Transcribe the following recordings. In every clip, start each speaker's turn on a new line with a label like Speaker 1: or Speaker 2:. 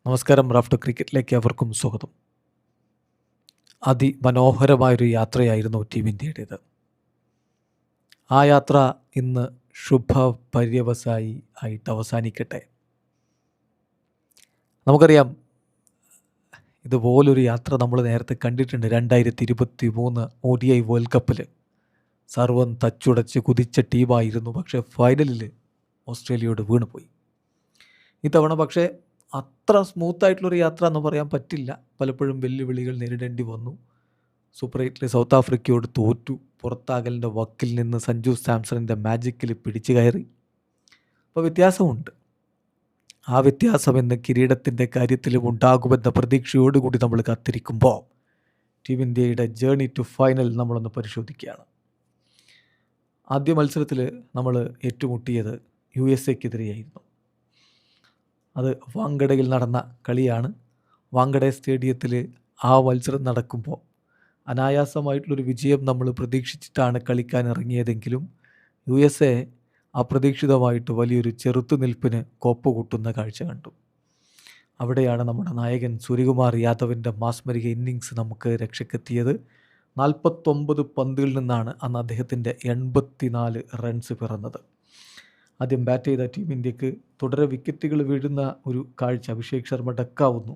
Speaker 1: നമസ്കാരം. റാഫ്റ്റർ ക്രിക്കറ്റിലേക്ക് അവർക്കും സ്വാഗതം. അതിമനോഹരമായൊരു യാത്രയായിരുന്നു ടീം ഇന്ത്യയുടേത്. ആ യാത്ര ഇന്ന് ശുഭപര്യവസായി ആയിട്ട് അവസാനിക്കട്ടെ. നമുക്കറിയാം, ഇതുപോലൊരു യാത്ര നമ്മൾ നേരത്തെ കണ്ടിട്ടുണ്ട്. 2023 ODI വേൾഡ് കപ്പിൽ സർവം തച്ചുടച്ച് കുതിച്ച ടീമായിരുന്നു. പക്ഷേ ഫൈനലിൽ ഓസ്ട്രേലിയയോട് വീണുപോയി. ഇത്തവണ പക്ഷേ അത്ര സ്മൂത്തായിട്ടുള്ളൊരു യാത്ര എന്ന് പറയാൻ പറ്റില്ല. പലപ്പോഴും വെല്ലുവിളികൾ നേരിടേണ്ടി വന്നു. സൂപ്പർ 8 സൗത്ത് ആഫ്രിക്കയോട് തോറ്റു. പുറത്താകലിൻ്റെ വക്കിൽ നിന്ന് സഞ്ജു സാംസണിൻ്റെ മാജിക്കിൽ പിടിച്ചു കയറി. അപ്പോൾ വ്യത്യാസമുണ്ട്. ആ വ്യത്യാസം ഇന്ന് കിരീടത്തിൻ്റെ കാര്യത്തിലും ഉണ്ടാകുമെന്ന പ്രതീക്ഷയോടുകൂടി നമ്മൾ കാത്തിരിക്കുമ്പോൾ ടീം ഇന്ത്യയുടെ ജേർണി ടു ഫൈനൽ നമ്മളൊന്ന് പരിശോധിക്കുകയാണ്. ആദ്യ മത്സരത്തിൽ നമ്മൾ ഏറ്റുമുട്ടിയത് USA-ക്കെതിരെയായിരുന്നു. അത് വാങ്കഡയിൽ നടന്ന കളിയാണ്. വാങ്കഡെ സ്റ്റേഡിയത്തിൽ ആ മത്സരം നടക്കുമ്പോൾ അനായാസമായിട്ടുള്ളൊരു വിജയം നമ്മൾ പ്രതീക്ഷിച്ചിട്ടാണ് കളിക്കാൻ ഇറങ്ങിയതെങ്കിലും USA അപ്രതീക്ഷിതമായിട്ട് വലിയൊരു ചെറുത്തുനിൽപ്പിന് കോപ്പ് കൂട്ടുന്ന കാഴ്ച കണ്ടു. അവിടെയാണ് നമ്മുടെ നായകൻ സൂര്യകുമാർ യാദവിൻ്റെ മാസ്മരിക ഇന്നിങ്സ് നമുക്ക് രക്ഷക്കെത്തിയത്. 49 പന്തുകളിൽ നിന്നാണ് അന്ന് അദ്ദേഹത്തിൻ്റെ 84 റൺസ് പിറന്നത്. ആദ്യം ബാറ്റ് ചെയ്ത ടീം ഇന്ത്യക്ക് തുടരെ വിക്കറ്റുകൾ വീഴുന്ന ഒരു കാഴ്ച. അഭിഷേക് ശർമ്മ ഡക്കാവുന്നു.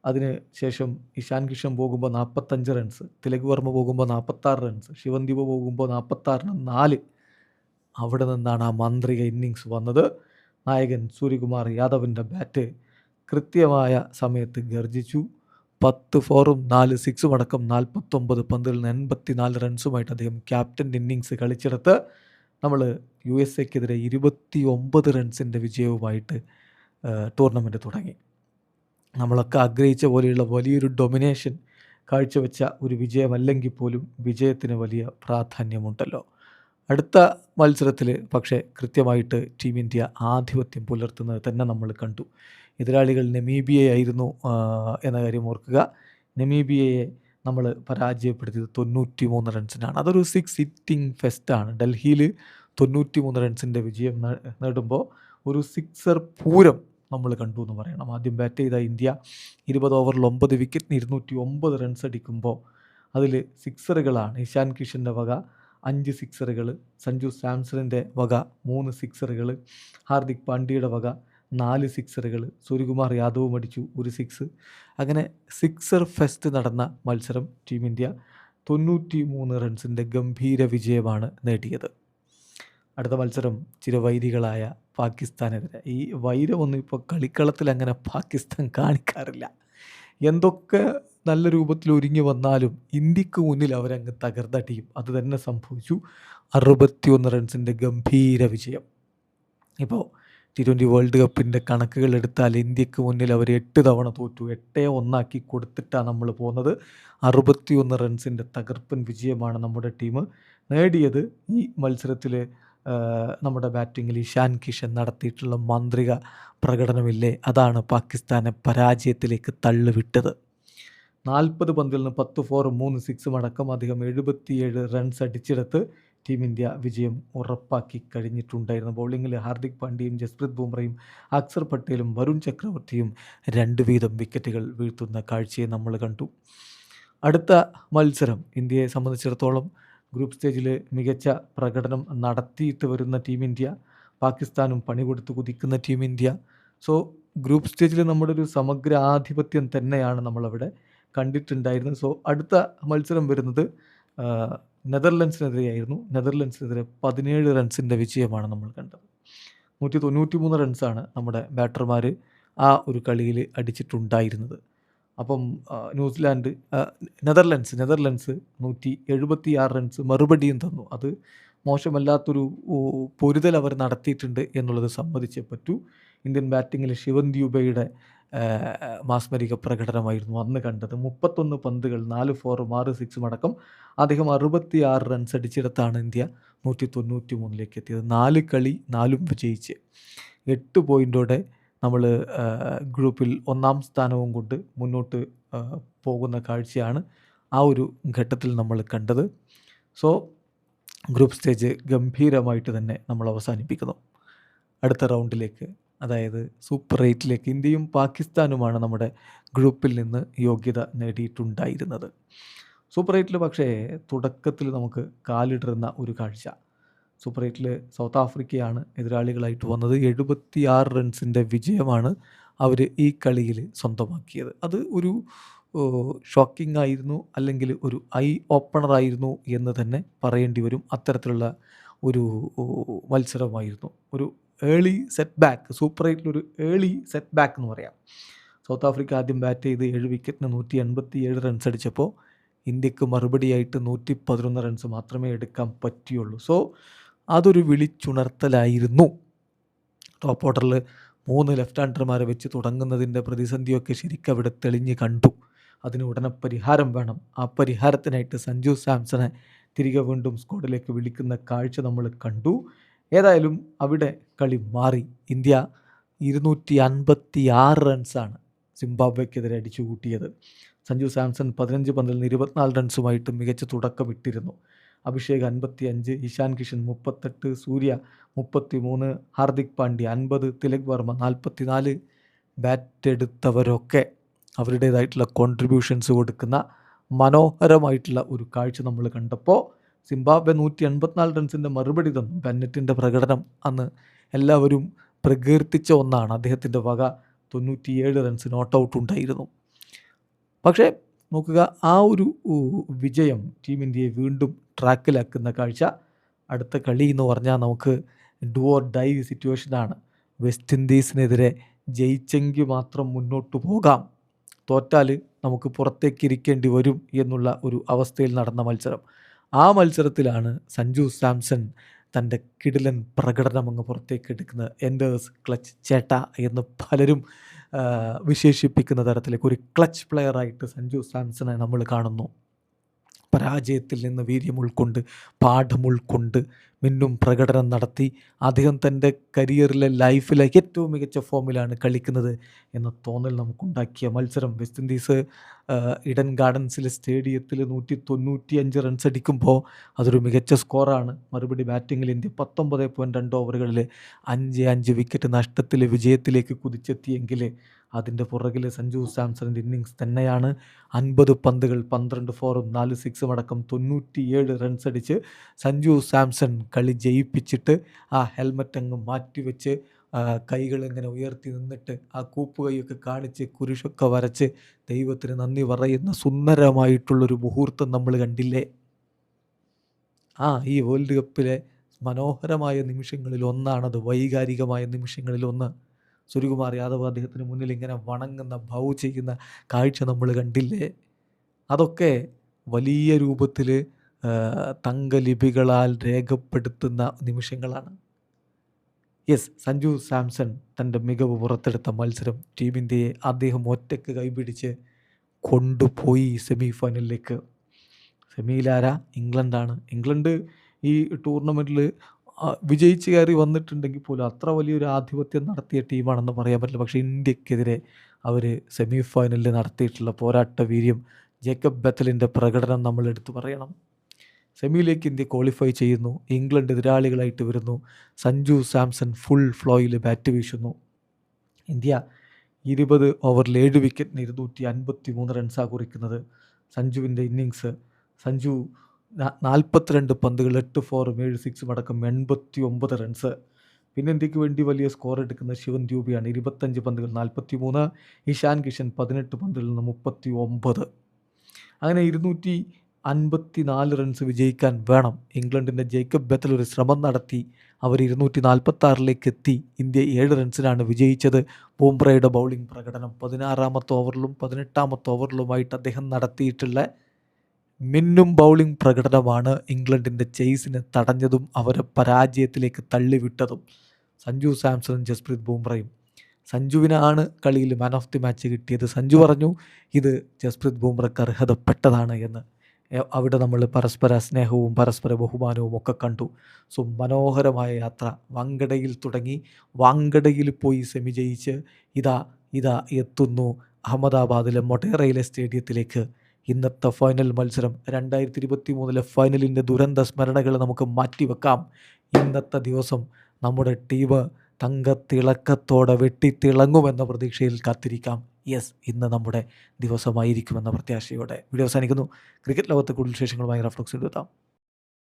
Speaker 1: അതിന് ശേഷം ഇഷാൻ കിഷൻ പോകുമ്പോൾ 45 റൺസ്, തിലക് വർമ്മ പോകുമ്പോൾ 46 റൺസ്, ശിവൻദീപ് പോകുമ്പോൾ 46-ന് 4. അവിടെ നിന്നാണ് ആ മാന്ത്രിക ഇന്നിങ്സ് വന്നത്. നായകൻ സൂര്യകുമാർ യാദവിൻ്റെ ബാറ്റ് കൃത്യമായ സമയത്ത് ഗർജിച്ചു. 10 ഫോറും 4 സിക്സും അടക്കം 49 പന്തുകളിൽ 84 റൺസുമായിട്ട് അദ്ദേഹം ക്യാപ്റ്റൻ ഇന്നിങ്സ് കളിച്ചെടുത്ത് നമ്മൾ USA-ക്കെതിരെ 29 റൺസിൻ്റെ വിജയവുമായിട്ട് ടൂർണമെൻറ്റ് തുടങ്ങി. നമ്മളൊക്കെ ആഗ്രഹിച്ച പോലെയുള്ള വലിയൊരു ഡൊമിനേഷൻ കാഴ്ചവെച്ച ഒരു വിജയമല്ലെങ്കിൽ പോലും വിജയത്തിന് വലിയ പ്രാധാന്യമുണ്ടല്ലോ. അടുത്ത മത്സരത്തിൽ പക്ഷേ കൃത്യമായിട്ട് ടീം ഇന്ത്യ ആധിപത്യം പുലർത്തുന്നത് തന്നെ നമ്മൾ കണ്ടു. എതിരാളികൾ നമീബിയയായിരുന്നു എന്ന കാര്യം ഓർക്കുക. നമീബിയയെ നമ്മൾ പരാജയപ്പെടുത്തിയത് 93 റൺസിനാണ്. അതൊരു 6 ഹിറ്റിംഗ് ഫെസ്റ്റാണ്. ഡൽഹിയിൽ 93 റൺസിൻ്റെ വിജയം നേടുമ്പോൾ ഒരു സിക്സർ പൂരം നമ്മൾ കണ്ടു എന്ന് പറയണം. ആദ്യം ബാറ്റ് ചെയ്ത ഇന്ത്യ 20 ഓവറിൽ 9 വിക്കറ്റിന് 209 റൺസ് അടിക്കുമ്പോൾ അതിൽ സിക്സറുകളാണ്. ഇഷാൻ കിഷൻ്റെ വക 5 സിക്സറുകൾ, സഞ്ജു സാംസണിൻ്റെ വക 3 സിക്സറുകൾ, ഹാർദിക് പാണ്ഡ്യയുടെ വക 4 സിക്സറുകൾ, സൂര്യകുമാർ യാദവും അടിച്ചു 1 സിക്സ്. അങ്ങനെ സിക്സർ ഫെസ്റ്റ് നടന്ന മത്സരം ടീം ഇന്ത്യ 93 റൺസിൻ്റെ ഗംഭീര വിജയമാണ് നേടിയത്. അടുത്ത മത്സരം ചിരവൈരികളായ പാകിസ്ഥാനെതിരെ. ഈ വൈരമൊന്നും ഇപ്പോൾ കളിക്കളത്തിൽ അങ്ങനെ പാകിസ്ഥാൻ കാണിക്കാറില്ല. എന്തൊക്കെ നല്ല രൂപത്തിൽ ഒരുങ്ങി വന്നാലും ഇന്ത്യക്ക് മുന്നിൽ അവരങ്ങ് തകർന്നടിയും. അത് തന്നെ സംഭവിച്ചു. 61 റൺസിൻ്റെ ഗംഭീര വിജയം. ഇപ്പോൾ T20 വേൾഡ് കപ്പിൻ്റെ കണക്കുകൾ എടുത്താൽ ഇന്ത്യക്ക് മുന്നിൽ അവർ 8 തവണ തോറ്റു. 8-1 കൊടുത്തിട്ടാണ് നമ്മൾ പോകുന്നത്. 61 റൺസിൻ്റെ തകർപ്പൻ വിജയമാണ് നമ്മുടെ ടീം നേടിയത്. ഈ മത്സരത്തിൽ നമ്മുടെ ബാറ്റിങ്ങിൽ ഇഷാൻ കിഷൻ നടത്തിയിട്ടുള്ള മാന്ത്രിക പ്രകടനമില്ലേ, അതാണ് പാകിസ്ഥാനെ പരാജയത്തിലേക്ക് തള്ളിവിട്ടത്. 40 പന്തിൽ നിന്ന് 10 ഫോറും 3 സിക്സും അടക്കം അദ്ദേഹം 77 റൺസ് അടിച്ചെടുത്ത് ടീം ഇന്ത്യ വിജയം ഉറപ്പാക്കി കഴിഞ്ഞിട്ടുണ്ടായിരുന്നു. ബൗളിങ്ങിൽ ഹാർദിക് പാണ്ഡ്യയും ജസ്പ്രീത് ബുംറയും അക്സർ പട്ടേലും വരുൺ ചക്രവർത്തിയും 2 വീതം വിക്കറ്റുകൾ വീഴ്ത്തുന്ന കാഴ്ചയെ നമ്മൾ കണ്ടു. അടുത്ത മത്സരം ഇന്ത്യയെ സംബന്ധിച്ചിടത്തോളം ഗ്രൂപ്പ് സ്റ്റേജിൽ മികച്ച പ്രകടനം നടത്തിയിട്ട് വരുന്ന ടീം ഇന്ത്യ, പാകിസ്ഥാനും പണി കൊടുത്ത് കുതിക്കുന്ന ടീം ഇന്ത്യ. സോ ഗ്രൂപ്പ് സ്റ്റേജിൽ നമ്മുടെ ഒരു സമഗ്ര ആധിപത്യം തന്നെയാണ് നമ്മളവിടെ കണ്ടിട്ടുണ്ടായിരുന്നത്. സോ അടുത്ത മത്സരം വരുന്നത് നെതർലൻഡ്സിനെതിരെയായിരുന്നു. നെതർലൻഡ്സിനെതിരെ 17 റൺസിൻ്റെ വിജയമാണ് നമ്മൾ കണ്ടത്. 193 റൺസാണ് നമ്മുടെ ബാറ്റർമാർ ആ ഒരു കളിയിൽ അടിച്ചിട്ടുണ്ടായിരുന്നത്. അപ്പം നെതർലൻഡ്സ് 176 റൺസ് മറുപടിയും തന്നു. അത് മോശമല്ലാത്തൊരു പൊരുതൽ അവർ നടത്തിയിട്ടുണ്ട് എന്നുള്ളത് സമ്മതിച്ചേ പറ്റൂ. ഇന്ത്യൻ ബാറ്റിങ്ങിൽ ശിവൻദീപയുടെ മാസ്മരിക പ്രകടനമായിരുന്നു അന്ന് കണ്ടത്. 31 പന്തുകൾ 4 ഫോറും 6 സിക്സും അടക്കം അദ്ദേഹം 66 റൺസ് അടിച്ചെടുത്താണ് ഇന്ത്യ 193 എത്തിയത്. 4 കളി 4ഉം വിജയിച്ച് 8 പോയിൻറ്റോടെ നമ്മൾ ഗ്രൂപ്പിൽ 1-ാം സ്ഥാനവും കൊണ്ട് മുന്നോട്ട് പോകുന്ന കാഴ്ചയാണ് ആ ഒരു ഘട്ടത്തിൽ നമ്മൾ കണ്ടത്. സോ ഗ്രൂപ്പ് സ്റ്റേജ് ഗംഭീരമായിട്ട് തന്നെ നമ്മൾ അവസാനിപ്പിക്കുന്നു. അടുത്ത റൗണ്ടിലേക്ക് അതായത് സൂപ്പർ 8ലേക്ക് ഇന്ത്യയും പാകിസ്ഥാനുമാണ് നമ്മുടെ ഗ്രൂപ്പിൽ നിന്ന് യോഗ്യത നേടിയിട്ടുണ്ടായിരുന്നത്. സൂപ്പർ 8 പക്ഷേ തുടക്കത്തിൽ നമുക്ക് കാലിടറുന്ന ഒരു കാഴ്ച. സൂപ്പർ 8 സൗത്ത് ആഫ്രിക്കയാണ് എതിരാളികളായിട്ട് വന്നത്. 76 റൺസിൻ്റെ വിജയമാണ് അവർ ഈ കളിയിൽ സ്വന്തമാക്കിയത്. അത് ഒരു ഷോക്കിംഗ് ആയിരുന്നു, അല്ലെങ്കിൽ ഒരു ഐ ഓപ്പണർ ആയിരുന്നു എന്ന് തന്നെ പറയേണ്ടി വരും. അത്തരത്തിലുള്ള ഒരു മത്സരമായിരുന്നു. ഒരു early set back, super 8 early set back എന്ന് പറയാം. സൗത്ത് ആഫ്രിക്ക ആദ്യം ബാറ്റ് ചെയ്ത് 7 വിക്കറ്റിന് 187 റൺസ് അടിച്ചപ്പോൾ ഇന്ത്യക്ക് മറുപടിയായിട്ട് 111 റൺസ് മാത്രമേ എടുക്കാൻ പറ്റിയുള്ളൂ. സോ അതൊരു വിളിച്ചുണർത്തലായിരുന്നു. ടോപ്പ് ഓർഡറിൽ 3 ലെഫ്റ്റ് ഹാൻഡർമാരെ വെച്ച് തുടങ്ങുന്നതിൻ്റെ പ്രതിസന്ധിയൊക്കെ ശരിക്കും അവിടെ തെളിഞ്ഞ് കണ്ടു. അതിന് ഉടനെ പരിഹാരം വേണം. ആ പരിഹാരത്തിനായിട്ട് സഞ്ജു സാംസണെ തിരികെ വീണ്ടും സ്ക്വാഡിലേക്ക് വിളിക്കുന്ന കാഴ്ച നമ്മൾ കണ്ടു. ഏതായാലും അവിടെ കളി മാറി. ഇന്ത്യ 256 റൺസാണ് സിംബാബ്വെക്കെതിരെ അടിച്ചു കൂട്ടിയത്. സഞ്ജു സാംസൺ 15 പന്തിൽ നിന്ന് 24 റൺസുമായിട്ട് മികച്ച തുടക്കമിട്ടിരുന്നു. അഭിഷേക് 55, ഇഷാൻ കിഷൻ 38, സൂര്യ 33, ഹാർദിക് പാണ്ഡ്യ 50, തിലക് വർമ്മ 44. ബാറ്റ് എടുത്തവരൊക്കെ അവരുടേതായിട്ടുള്ള കോൺട്രിബ്യൂഷൻസ് കൊടുക്കുന്ന മനോഹരമായിട്ടുള്ള ഒരു കാഴ്ച നമ്മൾ കണ്ടപ്പോൾ സിംബാബ്വെ 184 റൺസിൻ്റെ മറുപടി തന്നു. ബെന്നറ്റിൻ്റെ പ്രകടനം അന്ന് എല്ലാവരും പ്രകീർത്തിച്ച ഒന്നാണ്. അദ്ദേഹത്തിൻ്റെ വക 97 റൺസ് നോട്ട് ഔട്ട് ഉണ്ടായിരുന്നു. പക്ഷേ നോക്കുക, ആ ഒരു വിജയം ടീം ഇന്ത്യയെ വീണ്ടും ട്രാക്കിലാക്കുന്ന കാഴ്ച. അടുത്ത കളി എന്ന് പറഞ്ഞാൽ നമുക്ക് ഡു ഓർ ഡൈ സിറ്റുവേഷനാണ്. വെസ്റ്റ് ഇൻഡീസിനെതിരെ ജയിച്ചെങ്കിൽ മാത്രം മുന്നോട്ട് പോകാം, തോറ്റാൽ നമുക്ക് പുറത്തേക്ക് ഇരിക്കേണ്ടി വരും എന്നുള്ള ഒരു അവസ്ഥയിൽ നടന്ന മത്സരം. ആ മത്സരത്തിലാണ് സഞ്ജു സാംസൺ തൻ്റെ കിടിലൻ പ്രകടനം അങ്ങ് പുറത്തേക്ക് എടുക്കുന്നത്. എൻഡേഴ്സ് ക്ലച്ച് ചേട്ട എന്ന് പലരും വിശേഷിപ്പിക്കുന്ന തരത്തിലേക്ക് ഒരു ക്ലച്ച് പ്ലെയറായിട്ട് സഞ്ജു സാംസണെ നമ്മൾ കാണുന്നു. പരാജയത്തിൽ നിന്ന് വീര്യം ഉൾക്കൊണ്ട്, പാഠം ഉൾക്കൊണ്ട് മിന്നും പ്രകടനം നടത്തി അദ്ദേഹം തൻ്റെ കരിയറിലെ ലൈഫിലെ ഏറ്റവും മികച്ച ഫോമിലാണ് കളിക്കുന്നത് എന്ന തോന്നൽ നമുക്കുണ്ടാക്കിയ മത്സരം. വെസ്റ്റ് ഇൻഡീസ് ഇഡൻ ഗാർഡൻസിലെ സ്റ്റേഡിയത്തിൽ 195 റൺസ് അടിക്കുമ്പോൾ അതൊരു മികച്ച സ്കോറാണ്. മറുപടി ബാറ്റിങ്ങിൽ ഇന്ത്യ 19.2 ഓവറുകളിൽ 5 വിക്കറ്റ് നഷ്ടത്തിൽ വിജയത്തിലേക്ക് കുതിച്ചെത്തിയെങ്കിൽ അതിൻ്റെ പുറകിൽ സഞ്ജു സാംസണിൻ്റെ ഇന്നിങ്സ് തന്നെയാണ്. 50 പന്തുകൾ 12 ഫോറും 4 സിക്സും അടക്കം 97 റൺസ് അടിച്ച് സഞ്ജു സാംസൺ കളി ജയിപ്പിച്ചിട്ട് ആ ഹെൽമറ്റ് അങ്ങ് മാറ്റിവെച്ച് കൈകൾ ഇങ്ങനെ ഉയർത്തി നിന്നിട്ട് ആ കൂപ്പ് കൈയൊക്കെ കാണിച്ച് കുരിശൊക്കെ വരച്ച് ദൈവത്തിന് നന്ദി പറയുന്ന സുന്ദരമായിട്ടുള്ളൊരു മുഹൂർത്തം നമ്മൾ കണ്ടില്ലേ. ഈ വേൾഡ് കപ്പിലെ മനോഹരമായ നിമിഷങ്ങളിൽ ഒന്നാണത്, വൈകാരികമായ നിമിഷങ്ങളിൽ ഒന്ന്. സൂര്യകുമാർ യാദവ് അദ്ദേഹത്തിന് മുന്നിൽ ഇങ്ങനെ വണങ്ങുന്ന, ബൗ ചെയ്യുന്ന കാഴ്ച നമ്മൾ കണ്ടില്ലേ. അതൊക്കെ വലിയ രൂപത്തിൽ തങ്കലിപികളാൽ രേഖപ്പെടുത്തുന്ന നിമിഷങ്ങളാണ്. സഞ്ജു സാംസൺ തൻ്റെ മികവ് പുറത്തെടുത്ത മത്സരം ടീം ഇന്ത്യയെ അദ്ദേഹം ഒറ്റയ്ക്ക് കൈപിടിച്ച് കൊണ്ടുപോയി സെമി ഫൈനലിലേക്ക്. സെമിയിലാരാ? ഇംഗ്ലണ്ടാണ്. ഇംഗ്ലണ്ട് ഈ ടൂർണമെൻറ്റിൽ വിജയിച്ച് കയറി വന്നിട്ടുണ്ടെങ്കിൽ പോലും അത്ര വലിയൊരു ആധിപത്യം നടത്തിയ ടീമാണെന്ന് പറയാൻ പറ്റില്ല. പക്ഷേ ഇന്ത്യക്കെതിരെ അവർ സെമി ഫൈനലിൽ നടത്തിയിട്ടുള്ള പോരാട്ട വീര്യം, ജേക്കബ് ബെത്തലിൻ്റെ പ്രകടനം നമ്മൾ എടുത്തു പറയണം. സെമിയിലേക്ക് ഇന്ത്യ ക്വാളിഫൈ ചെയ്യുന്നു. ഇംഗ്ലണ്ട് എതിരാളികളായിട്ട് വരുന്നു. സഞ്ജു സാംസൺ ഫുൾ ഫ്ലോയിൽ ബാറ്റ് വീശുന്നു. ഇന്ത്യ 20 ഓവറിൽ 7 വിക്കറ്റിന് 253 റൺസാണ് കുറിക്കുന്നത്. സഞ്ജുവിൻ്റെ ഇന്നിങ്സ്, സഞ്ജു 42 പന്തുകൾ 8 ഫോറും 7 സിക്സും അടക്കം 89 റൺസ്. പിന്നെ ഇന്ത്യക്ക് വേണ്ടി വലിയ സ്കോർ എടുക്കുന്ന ശിവൻ ദ്യൂബിയാണ്. 25 പന്തുകൾ 43. ഇഷാൻ കിഷൻ 18 പന്തുകളിൽ നിന്ന് 39. അങ്ങനെ 254 റൺസ് വിജയിക്കാൻ വേണം. ഇംഗ്ലണ്ടിൻ്റെ ജേക്കബ് ബെത്തൽ ഒരു ശ്രമം നടത്തി. അവർ 246 എത്തി. ഇന്ത്യ 7 റൺസിനാണ് വിജയിച്ചത്. ബൂംറയുടെ ബൗളിംഗ് പ്രകടനം 16-ാമത്തെ ഓവറിലും 18-ാമത്തെ ഓവറിലുമായിട്ട് അദ്ദേഹം നടത്തിയിട്ടുള്ള മിന്നും ബൗളിംഗ് പ്രകടനമാണ് ഇംഗ്ലണ്ടിൻ്റെ ചേസിനെ തടഞ്ഞതും അവരെ പരാജയത്തിലേക്ക് തള്ളിവിട്ടതും. സഞ്ജു സാംസണും ജസ്പ്രീത് ബൂംറയും. സഞ്ജുവിനാണ് കളിയിൽ മാൻ ഓഫ് ദി മാച്ച് കിട്ടിയത്. സഞ്ജു പറഞ്ഞു ഇത് ജസ്പ്രീത് ബൂംറയ്ക്ക് അർഹതപ്പെട്ടതാണ് എന്ന്. അവിടെ നമ്മൾ പരസ്പര സ്നേഹവും പരസ്പര ബഹുമാനവും ഒക്കെ കണ്ടു. സോ മനോഹരമായ യാത്ര. വാങ്കഡയിൽ തുടങ്ങി, വാങ്കഡയിൽ പോയി സെമി ജയിച്ച് ഇതാ എത്തുന്നു അഹമ്മദാബാദിലെ മൊട്ടേറയിലെ സ്റ്റേഡിയത്തിലേക്ക്. ഇന്നത്തെ ഫൈനൽ മത്സരം 2023 ഫൈനലിൻ്റെ ദുരന്ത സ്മരണകൾ നമുക്ക് മാറ്റിവെക്കാം. ഇന്നത്തെ ദിവസം നമ്മുടെ ടീം തങ്കത്തിളക്കത്തോടെ വെട്ടിത്തിളങ്ങുമെന്ന പ്രതീക്ഷയിൽ കാത്തിരിക്കാം. യെസ്, ഇന്ന് നമ്മുടെ ദിവസമായിരിക്കുമെന്ന പ്രത്യാശയോടെ വീഡിയോ അവസാനിക്കുന്നു. ക്രിക്കറ്റ് ലോകത്തെ കൂടുതൽ വിശേഷങ്ങളുമായി റഫ്ലക്സ് എത്താം.